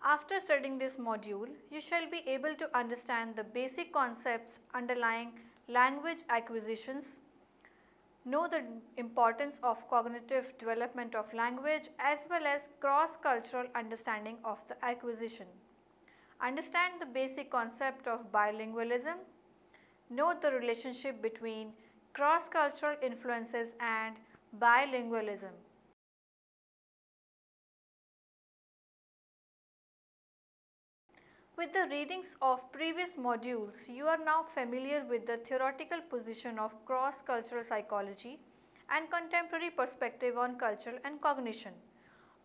After studying this module, you shall be able to understand the basic concepts underlying language acquisitions, know the importance of cognitive development of language as well as cross-cultural understanding of the acquisition. Understand the basic concept of bilingualism, note the relationship between cross-cultural influences and bilingualism. With the readings of previous modules, you are now familiar with the theoretical position of cross-cultural psychology and contemporary perspective on culture and cognition.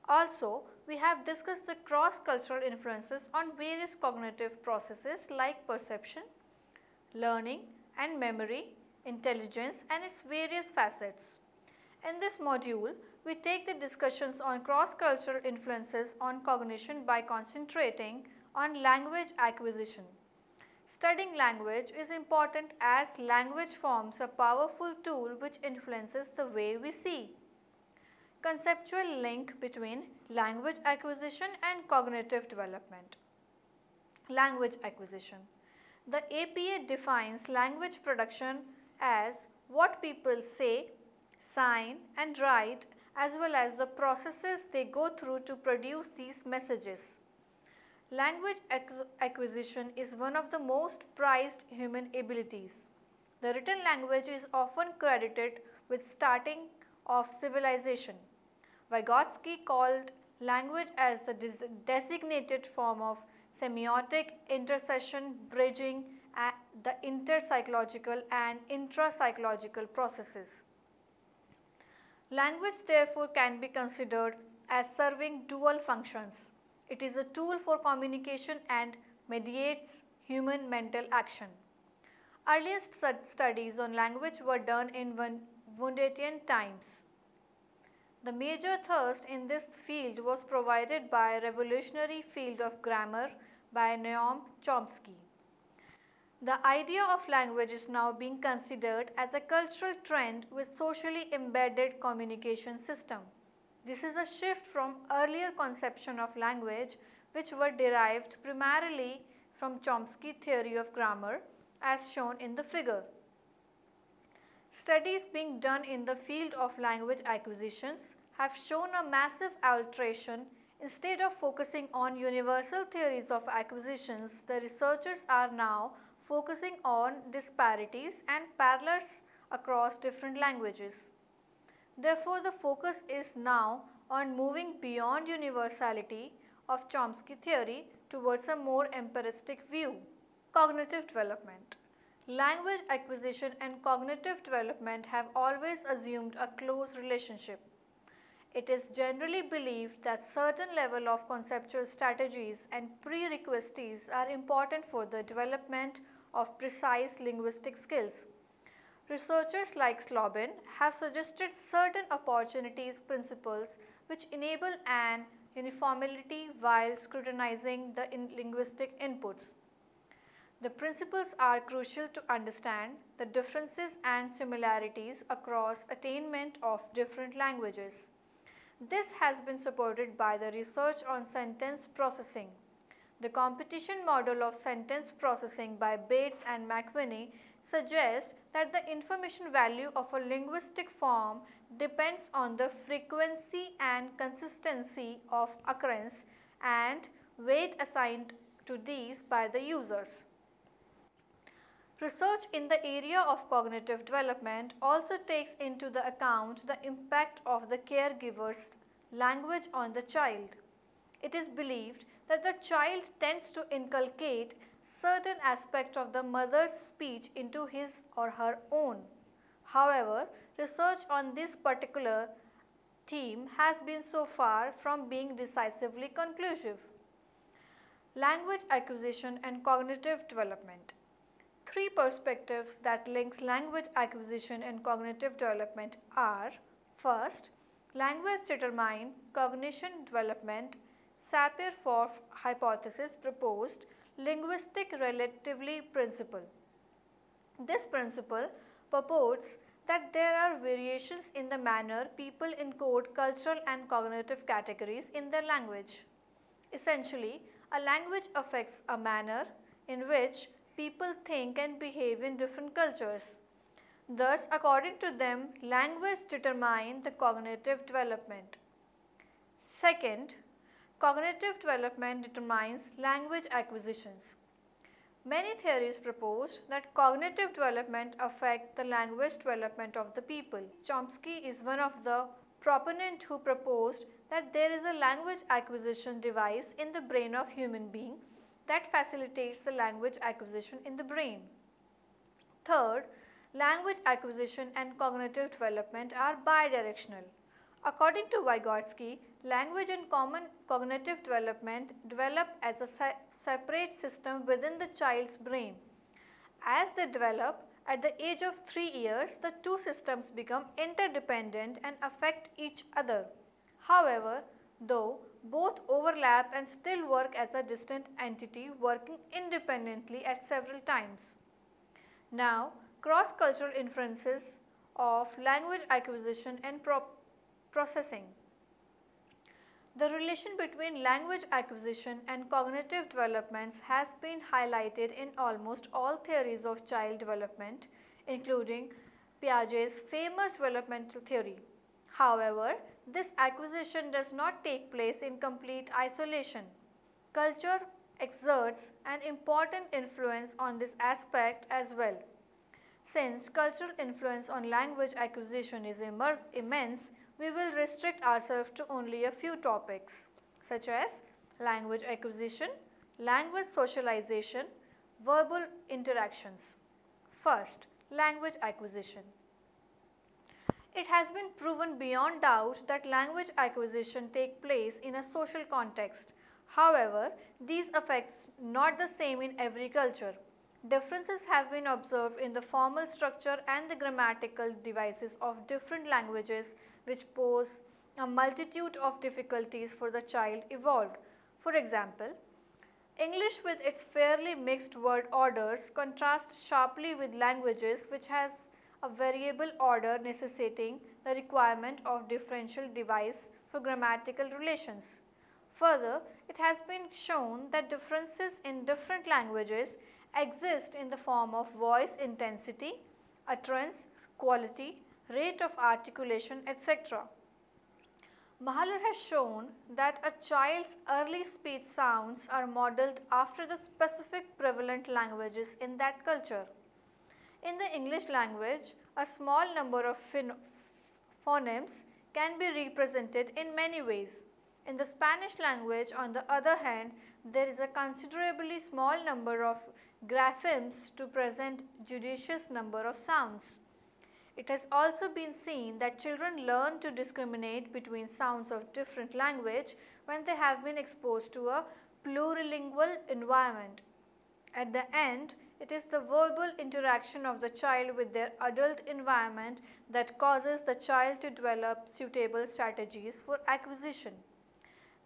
Also, we have discussed the cross-cultural influences on various cognitive processes like perception, learning and memory, intelligence and its various facets. In this module, we take the discussions on cross-cultural influences on cognition by concentrating on language acquisition. Studying language is important as language forms a powerful tool which influences the way we see. Conceptual link between language acquisition and cognitive development. Language acquisition. The APA defines language production as what people say, sign and write as well as the processes they go through to produce these messages. Language acquisition is one of the most prized human abilities. The written language is often credited with starting of civilization. Vygotsky called language as the designated form of semiotic intercession bridging the interpsychological and intrapsychological processes. Language therefore can be considered as serving dual functions. It is a tool for communication and mediates human mental action. Earliest studies on language were done in Wundtian times. The major thrust in this field was provided by a revolutionary field of grammar by Noam Chomsky. The idea of language is now being considered as a cultural trend with socially embedded communication system. This is a shift from earlier conception of language which were derived primarily from Chomsky theory of grammar as shown in the figure. Studies being done in the field of language acquisitions have shown a massive alteration. Instead of focusing on universal theories of acquisitions, the researchers are now focusing on disparities and parallels across different languages. Therefore, the focus is now on moving beyond universality of Chomsky theory towards a more empiristic view. Cognitive development. Language acquisition and cognitive development have always assumed a close relationship. It is generally believed that certain level of conceptual strategies and prerequisites are important for the development of precise linguistic skills. Researchers like Slobin have suggested certain opportunities principles which enable an uniformity while scrutinizing the linguistic inputs. The principles are crucial to understand the differences and similarities across attainment of different languages. This has been supported by the research on sentence processing. The competition model of sentence processing by Bates and McWhinney suggests that the information value of a linguistic form depends on the frequency and consistency of occurrence and weight assigned to these by the users. Research in the area of cognitive development also takes into the account the impact of the caregiver's language on the child. It is believed that the child tends to inculcate certain aspects of the mother's speech into his or her own. However, research on this particular theme has been so far from being decisively conclusive. Language acquisition and cognitive development. Three perspectives that links language acquisition and cognitive development are: first, language determine cognition development. Sapir-Whorf hypothesis proposed linguistic relativity principle. This principle purports that there are variations in the manner people encode cultural and cognitive categories in their language. Essentially, a language affects a manner in which people think and behave in different cultures. Thus, according to them, language determines the cognitive development. Second, cognitive development determines language acquisitions. Many theories propose that cognitive development affect the language development of the people. Chomsky is one of the proponents who proposed that there is a language acquisition device in the brain of human being that facilitates the language acquisition in the brain. Third, language acquisition and cognitive development are bidirectional. According to Vygotsky, language and cognitive development develop as a separate system within the child's brain. As they develop, at the age of 3 years, the two systems become interdependent and affect each other. However, though both overlap and still work as a distinct entity working independently at several times. Now, cross-cultural inferences of language acquisition and processing. The relation between language acquisition and cognitive developments has been highlighted in almost all theories of child development, including Piaget's famous developmental theory. However, this acquisition does not take place in complete isolation. Culture exerts an important influence on this aspect as well. Since cultural influence on language acquisition is immense, we will restrict ourselves to only a few topics such as language acquisition, language socialization, verbal interactions. First, language acquisition. It has been proven beyond doubt that language acquisition takes place in a social context. However, these effects not the same in every culture. Differences have been observed in the formal structure and the grammatical devices of different languages, which pose a multitude of difficulties for the child evolved. For example, English with its fairly mixed word orders contrasts sharply with languages which has a variable order necessitating the requirement of differential device for grammatical relations. Further, it has been shown that differences in different languages exist in the form of voice intensity, utterance, quality, rate of articulation, etc. Mahler has shown that a child's early speech sounds are modeled after the specific prevalent languages in that culture. In the English language, a small number of phonemes can be represented in many ways. In the Spanish language, on the other hand, there is a considerably small number of graphemes to present judicious number of sounds. It has also been seen that children learn to discriminate between sounds of different language when they have been exposed to a plurilingual environment. At the end, it is the verbal interaction of the child with their adult environment that causes the child to develop suitable strategies for acquisition.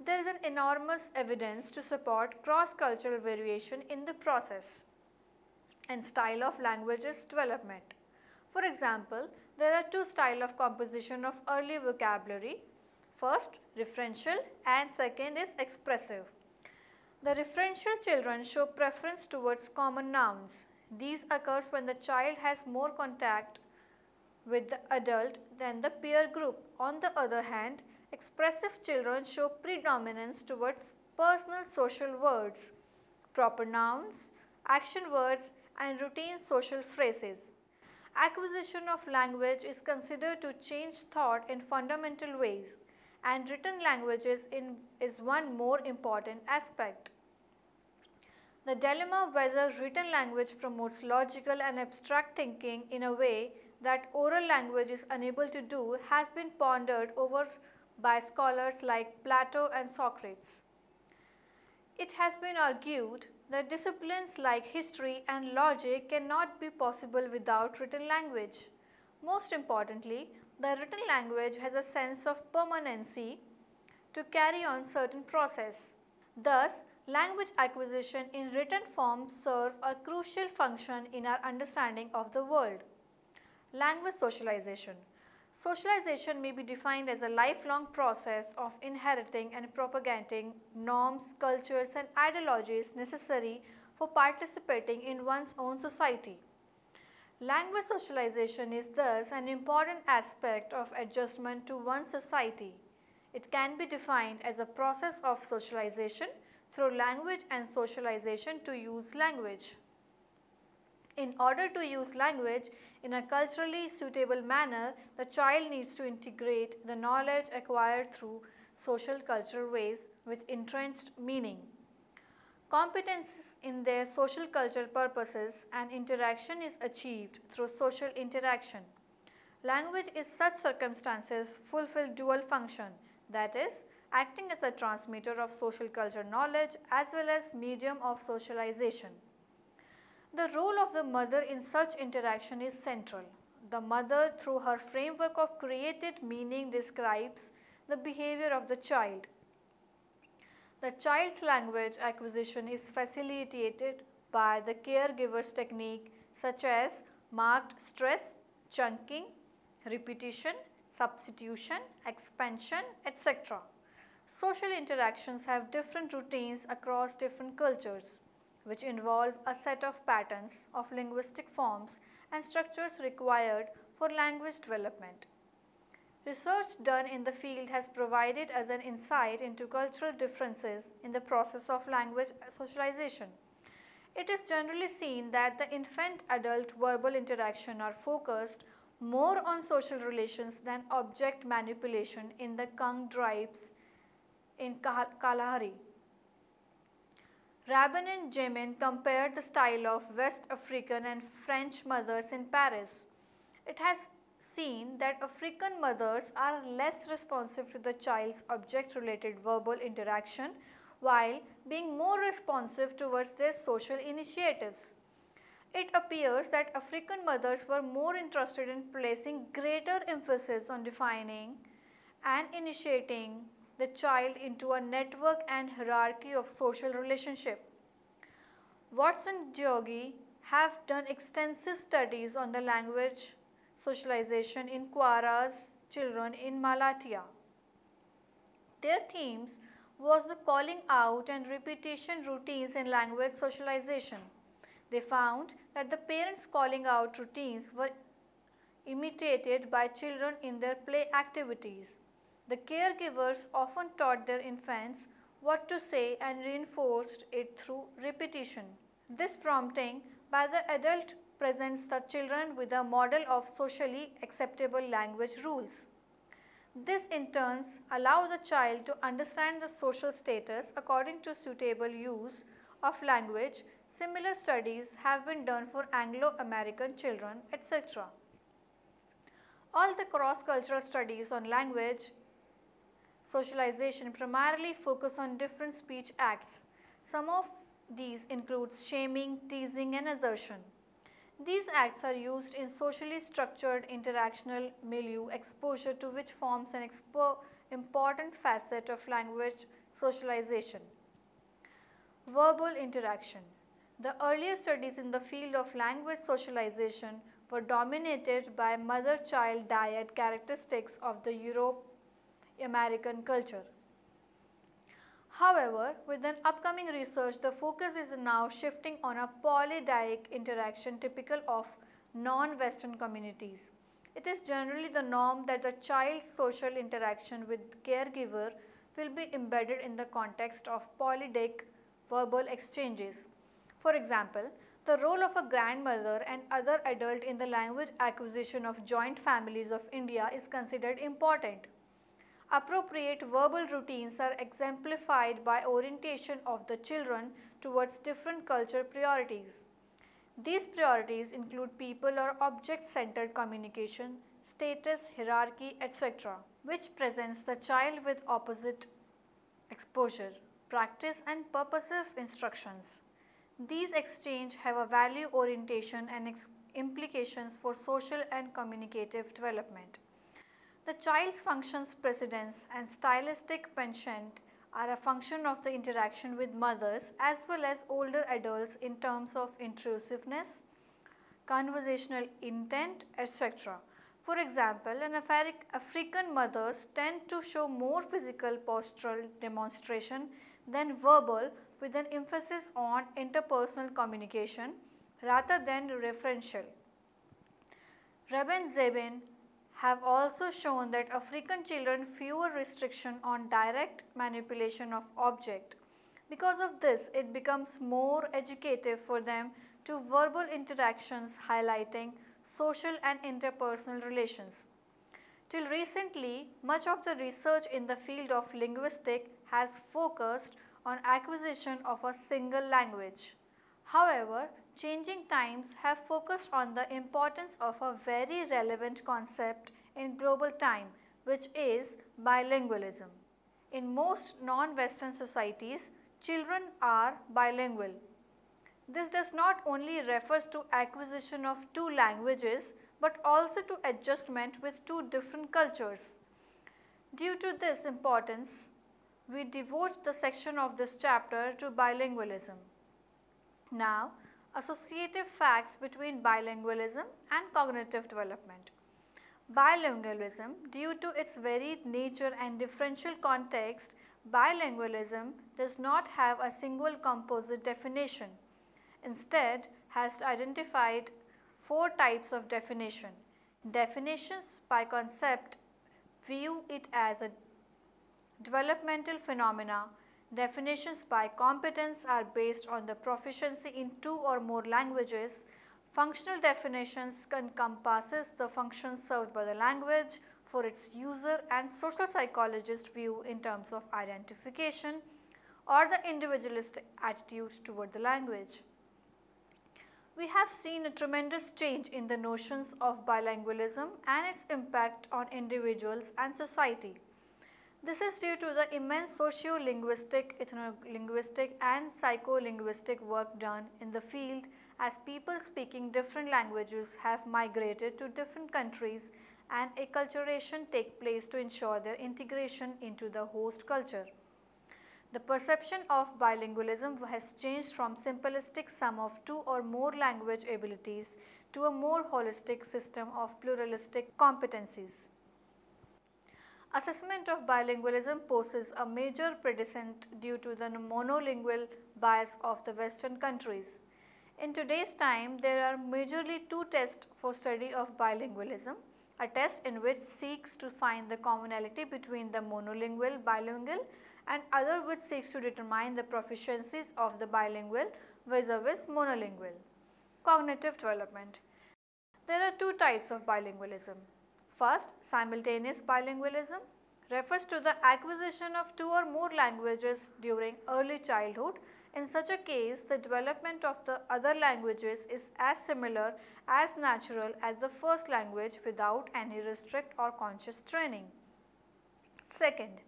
There is an enormous evidence to support cross-cultural variation in the process and style of languages development. For example, there are two styles of composition of early vocabulary. First, referential, and second is expressive. The referential children show preference towards common nouns. These occurs when the child has more contact with the adult than the peer group. On the other hand, expressive children show predominance towards personal social words, proper nouns, action words, and routine social phrases. Acquisition of language is considered to change thought in fundamental ways, and written languages is one more important aspect. The dilemma whether written language promotes logical and abstract thinking in a way that oral language is unable to do has been pondered over by scholars like Plato and Socrates. It has been argued that disciplines like history and logic cannot be possible without written language. Most importantly, the written language has a sense of permanency to carry on certain process. Thus, language acquisition in written form serve a crucial function in our understanding of the world. Language socialization. Socialization may be defined as a lifelong process of inheriting and propagating norms, cultures, and ideologies necessary for participating in one's own society. Language socialization is thus an important aspect of adjustment to one's society. It can be defined as a process of socialization through language and socialization to use language. In order to use language in a culturally suitable manner, the child needs to integrate the knowledge acquired through social cultural ways with entrenched meaning. Competence in their social cultural purposes and interaction is achieved through social interaction. Language in such circumstances fulfill dual function, that is, acting as a transmitter of social culture knowledge as well as medium of socialization. The role of the mother in such interaction is central. The mother, through her framework of created meaning, describes the behavior of the child. The child's language acquisition is facilitated by the caregiver's technique such as marked stress, chunking, repetition, substitution, expansion, etc. Social interactions have different routines across different cultures, which involve a set of patterns of linguistic forms and structures required for language development. Research done in the field has provided us an insight into cultural differences in the process of language socialization. It is generally seen that the infant-adult verbal interaction are focused more on social relations than object manipulation in the Kung tribes in Kalahari. Rabin and Jamin compared the style of West African and French mothers in Paris. It has seen that African mothers are less responsive to the child's object-related verbal interaction while being more responsive towards their social initiatives. It appears that African mothers were more interested in placing greater emphasis on defining and initiating the child into a network and hierarchy of social relationship. Watson and Diogi have done extensive studies on the language socialization in Kwara's children in Malatya. Their themes was the calling out and repetition routines in language socialization. They found that the parents' calling out routines were imitated by children in their play activities. The caregivers often taught their infants what to say and reinforced it through repetition. This prompting by the adult presents the children with a model of socially acceptable language rules. This in turn allows the child to understand the social status according to suitable use of language. Similar studies have been done for Anglo-American children, etc. All the cross-cultural studies on language socialization primarily focus on different speech acts. Some of these include shaming, teasing, and assertion. These acts are used in socially structured interactional milieu, exposure to which forms an important facet of language socialization. Verbal interaction. The earlier studies in the field of language socialization were dominated by mother-child dyad characteristics of the Euro-American culture. However, with an upcoming research, the focus is now shifting on a polydaic interaction typical of non-Western communities. It is generally the norm that the child's social interaction with caregiver will be embedded in the context of polydaic verbal exchanges. For example, the role of a grandmother and other adult in the language acquisition of joint families of India is considered important. Appropriate verbal routines are exemplified by orientation of the children towards different cultural priorities. These priorities include people or object-centered communication, status, hierarchy, etc., which presents the child with opposite exposure, practice, and purposive instructions. These exchanges have a value orientation and implications for social and communicative development. The child's functions, precedence, and stylistic penchant are a function of the interaction with mothers as well as older adults in terms of intrusiveness, conversational intent, etc. For example, African mothers tend to show more physical postural demonstration than verbal, with an emphasis on interpersonal communication rather than referential. Reben Zebin have also shown that African children fewer restriction on direct manipulation of object. Because of this, it becomes more educative for them to verbal interactions highlighting social and interpersonal relations. Till recently, much of the research in the field of linguistics has focused on acquisition of a single language. However, changing times have focused on the importance of a very relevant concept in global time, which is bilingualism. In most non-Western societies, children are bilingual. This does not only refers to acquisition of two languages, but also to adjustment with two different cultures. Due to this importance, we devote the section of this chapter to bilingualism. Now, associative facts between bilingualism and cognitive development. Bilingualism, due to its varied nature and differential context, bilingualism does not have a single composite definition. Instead, has identified four types of definition. Definitions by concept view it as a developmental phenomena. Definitions by competence are based on the proficiency in two or more languages. Functional definitions encompasses the functions served by the language for its user, and social psychologists view in terms of identification or the individualistic attitudes toward the language. We have seen a tremendous change in the notions of bilingualism and its impact on individuals and society. This is due to the immense socio-linguistic, ethno-linguistic and psycho-linguistic work done in the field, as people speaking different languages have migrated to different countries and acculturation takes place to ensure their integration into the host culture. The perception of bilingualism has changed from simplistic sum of two or more language abilities to a more holistic system of pluralistic competencies. Assessment of bilingualism poses a major precedent due to the monolingual bias of the Western countries. In today's time, there are majorly two tests for study of bilingualism, a test in which seeks to find the commonality between the monolingual, bilingual, and other which seeks to determine the proficiencies of the bilingual vis-a-vis monolingual. Cognitive development. There are two types of bilingualism. First, simultaneous bilingualism refers to the acquisition of two or more languages during early childhood. In such a case, the development of the other languages is as similar as natural as the first language without any restrict or conscious training. Second,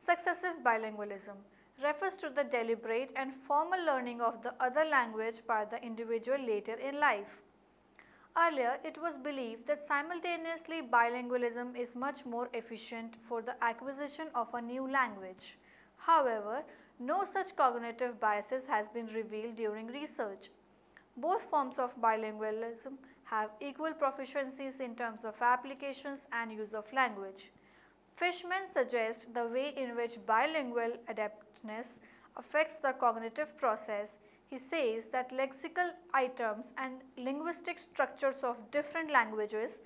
successive bilingualism refers to the deliberate and formal learning of the other language by the individual later in life. Earlier, it was believed that simultaneously bilingualism is much more efficient for the acquisition of a new language. However, no such cognitive biases has been revealed during research. Both forms of bilingualism have equal proficiencies in terms of applications and use of language. Fishman suggests the way in which bilingual adaptedness affects the cognitive process. He says that lexical items and linguistic structures of different languages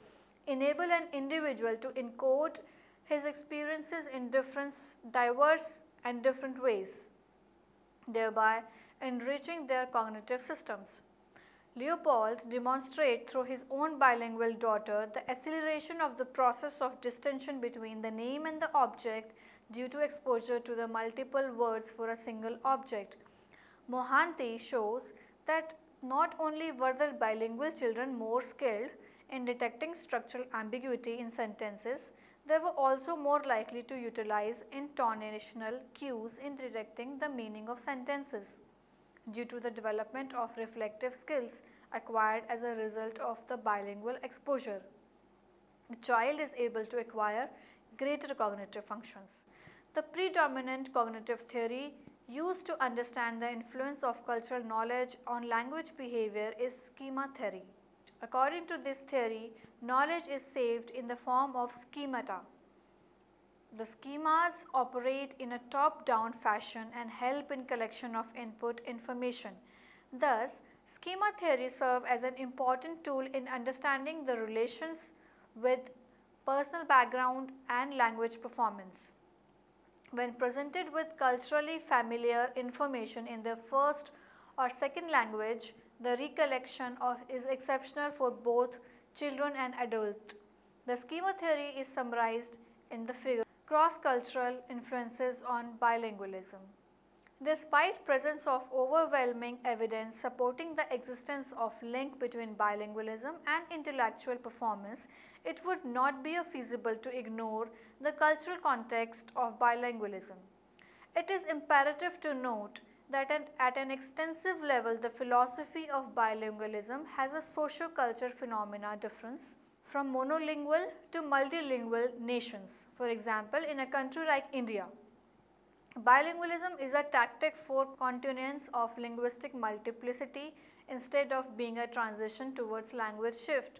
enable an individual to encode his experiences in diverse and different ways, thereby enriching their cognitive systems. Leopold demonstrates through his own bilingual daughter the acceleration of the process of distinction between the name and the object due to exposure to the multiple words for a single object. Mohanty shows that not only were the bilingual children more skilled in detecting structural ambiguity in sentences, they were also more likely to utilize intonational cues in detecting the meaning of sentences, due to the development of reflective skills acquired as a result of the bilingual exposure. The child is able to acquire greater cognitive functions. The predominant cognitive theory used to understand the influence of cultural knowledge on language behavior is Kemah Theory. According to this theory, knowledge is saved in the form of schemata. The schemas operate in a top-down fashion and help in collection of input information. Thus, schema theory serve as an important tool in understanding the relations with personal background and language performance. When presented with culturally familiar information in the first or second language, the recollection is exceptional for both children and adults. The schema theory is summarized in the figure cross-cultural influences on bilingualism. Despite presence of overwhelming evidence supporting the existence of link between bilingualism and intellectual performance, it would not be feasible to ignore the cultural context of bilingualism. It is imperative to note that at an extensive level, the philosophy of bilingualism has a socio-cultural phenomena difference from monolingual to multilingual nations. For example, in a country like India, bilingualism is a tactic for continuance of linguistic multiplicity instead of being a transition towards language shift.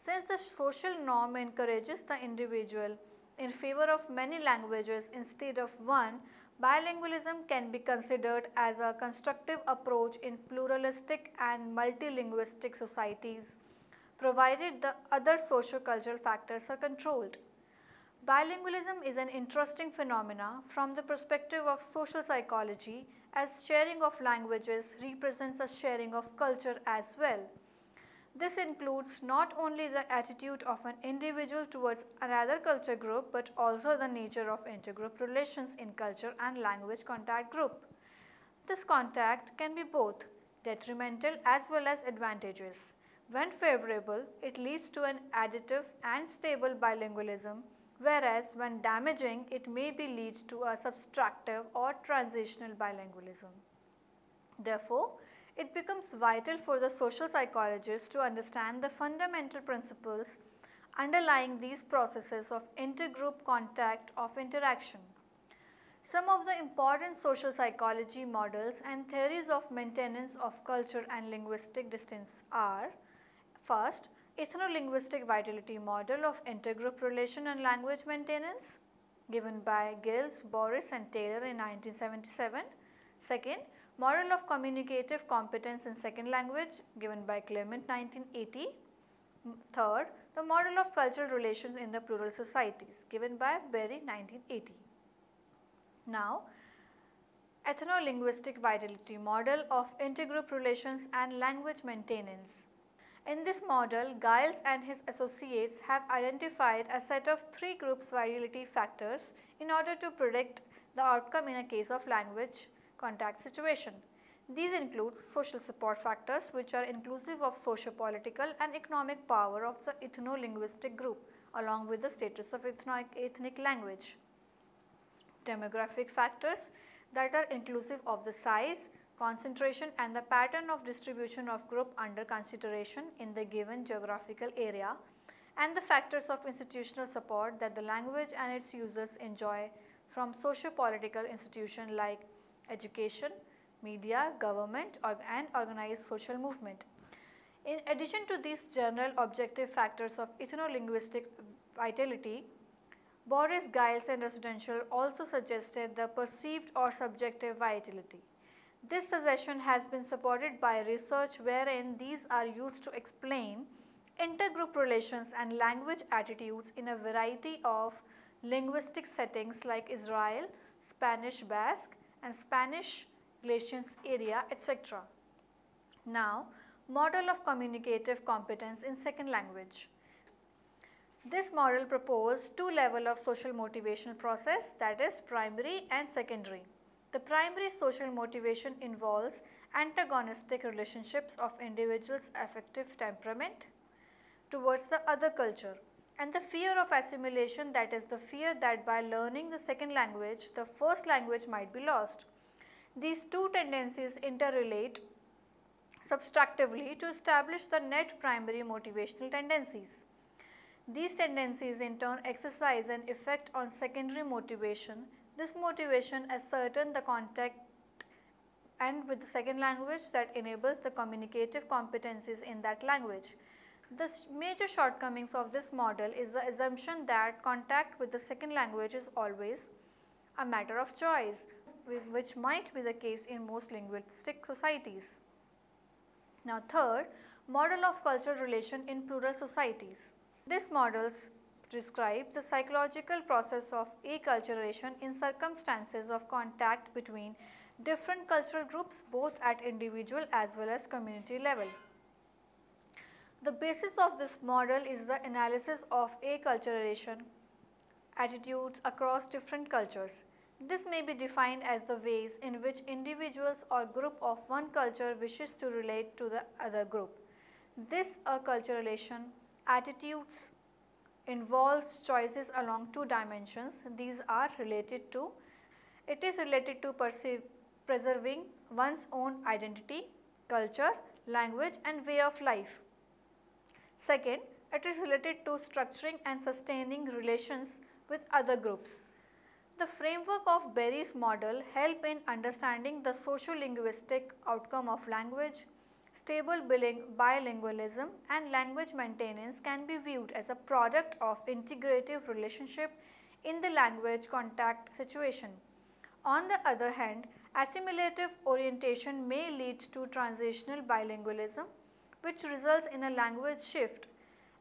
Since the social norm encourages the individual in favor of many languages instead of one, bilingualism can be considered as a constructive approach in pluralistic and multilinguistic societies, provided the other socio-cultural factors are controlled. Bilingualism is an interesting phenomena from the perspective of social psychology, as sharing of languages represents a sharing of culture as well. This includes not only the attitude of an individual towards another culture group, but also the nature of intergroup relations in culture and language contact group. This contact can be both detrimental as well as advantageous. When favorable, it leads to an additive and stable bilingualism, whereas when damaging, it may lead to a subtractive or transitional bilingualism. Therefore, it becomes vital for the social psychologists to understand the fundamental principles underlying these processes of intergroup contact of interaction. Some of the important social psychology models and theories of maintenance of culture and linguistic distance are: first, ethno-linguistic vitality model of intergroup relation and language maintenance, given by Giles, Boris and Taylor in 1977. Second, model of communicative competence in second language, given by Clement 1980. Third, the model of cultural relations in the plural societies, given by Berry 1980. Now, ethno-linguistic vitality model of intergroup relations and language maintenance. In this model, Giles and his associates have identified a set of three groups vitality factors in order to predict the outcome in a case of language contact situation. These include social support factors, which are inclusive of socio-political and economic power of the ethno-linguistic group, along with the status of ethnic language. Demographic factors that are inclusive of the size, concentration and the pattern of distribution of group under consideration in the given geographical area, and the factors of institutional support that the language and its users enjoy from socio-political institutions like education, media, government and organized social movement. In addition to these general objective factors of ethno-linguistic vitality, Boris, Giles and Residential also suggested the perceived or subjective vitality. This suggestion has been supported by research wherein these are used to explain intergroup relations and language attitudes in a variety of linguistic settings like Israel, Spanish Basque and Spanish Galician area, etc. Now, model of communicative competence in second language. This model proposed two levels of social motivational process, that is primary and secondary. The primary social motivation involves antagonistic relationships of individuals' affective temperament towards the other culture, and the fear of assimilation, that is the fear that by learning the second language, the first language might be lost. These two tendencies interrelate subtractively to establish the net primary motivational tendencies. These tendencies in turn exercise an effect on secondary motivation. This motivation ascertains the contact and with the second language that enables the communicative competencies in that language. The major shortcomings of this model is the assumption that contact with the second language is always a matter of choice, which might be the case in most linguistic societies. Now third, model of cultural relation in plural societies. This model describes the psychological process of acculturation in circumstances of contact between different cultural groups both at individual as well as community level. The basis of this model is the analysis of acculturation attitudes across different cultures. This may be defined as the ways in which individuals or group of one culture wishes to relate to the other group. This acculturation attitudes involves choices along two dimensions. These are related to, it is related to preserving one's own identity, culture, language and way of life. Second, it is related to structuring and sustaining relations with other groups. The framework of Berry's model help in understanding the socio-linguistic outcome of language. Stable bilingualism and language maintenance can be viewed as a product of integrative relationship in the language contact situation. On the other hand, assimilative orientation may lead to transitional bilingualism, which results in a language shift.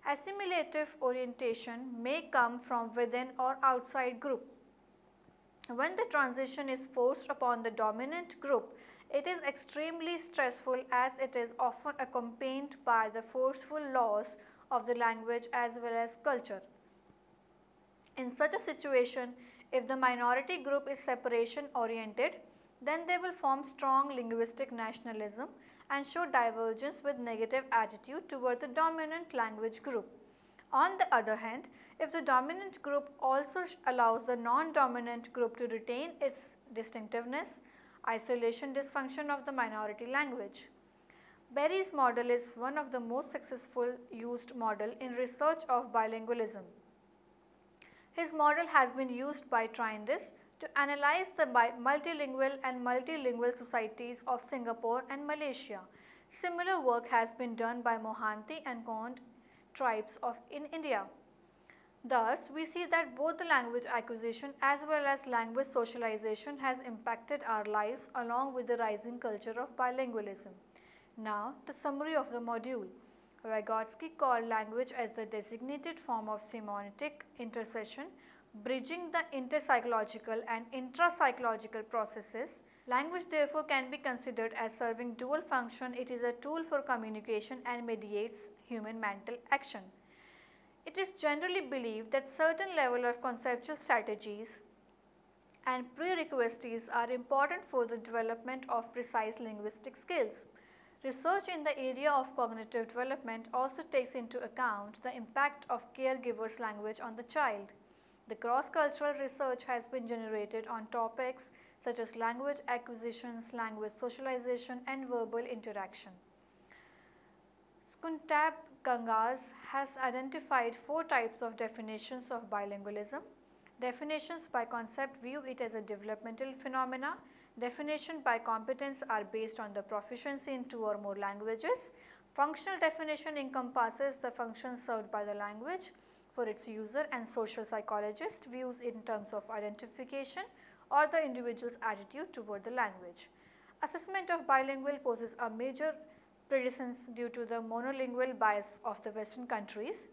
Assimilative orientation may come from within or outside group. When the transition is forced upon the dominant group, it is extremely stressful as it is often accompanied by the forceful loss of the language as well as culture. In such a situation, if the minority group is separation oriented, then they will form strong linguistic nationalism and show divergence with negative attitude toward the dominant language group. On the other hand, if the dominant group also allows the non-dominant group to retain its distinctiveness, isolation dysfunction of the minority language. Berry's model is one of the most successful used model in research of bilingualism. His model has been used by Trindis to analyze the multilingual and multilingual societies of Singapore and Malaysia. Similar work has been done by Mohanty and Kond tribes in India. Thus, we see that both the language acquisition as well as language socialization has impacted our lives along with the rising culture of bilingualism. Now, the summary of the module. Vygotsky called language as the designated form of semantic intercession, bridging the interpsychological and intrapsychological processes. Language therefore can be considered as serving dual function. It is a tool for communication and mediates human mental action. It is generally believed that certain level of conceptual strategies and prerequisites are important for the development of precise linguistic skills. Research in the area of cognitive development also takes into account the impact of caregiver's language on the child. The cross-cultural research has been generated on topics such as language acquisitions, language socialization and verbal interaction. Skuntab Gangas has identified 4 types of definitions of bilingualism. Definitions by concept view it as a developmental phenomena. Definition by competence are based on the proficiency in 2 or more languages. Functional definition encompasses the functions served by the language for its user, and social psychologist views in terms of identification or the individual's attitude toward the language. Assessment of bilingual poses a major precedence due to the monolingual bias of the Western countries.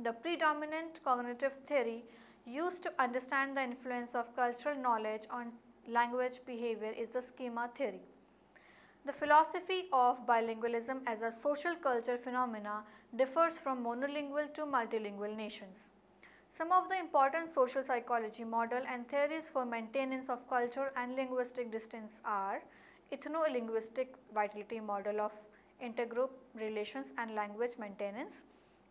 The predominant cognitive theory used to understand the influence of cultural knowledge on language behavior is the Kemah Theory. The philosophy of bilingualism as a social culture phenomena differs from monolingual to multilingual nations. Some of the important social psychology model and theories for maintenance of cultural and linguistic distance are ethno-linguistic vitality model of intergroup relations and language maintenance,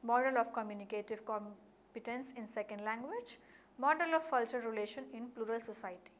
model of communicative competence in second language, model of cultural relation in plural society.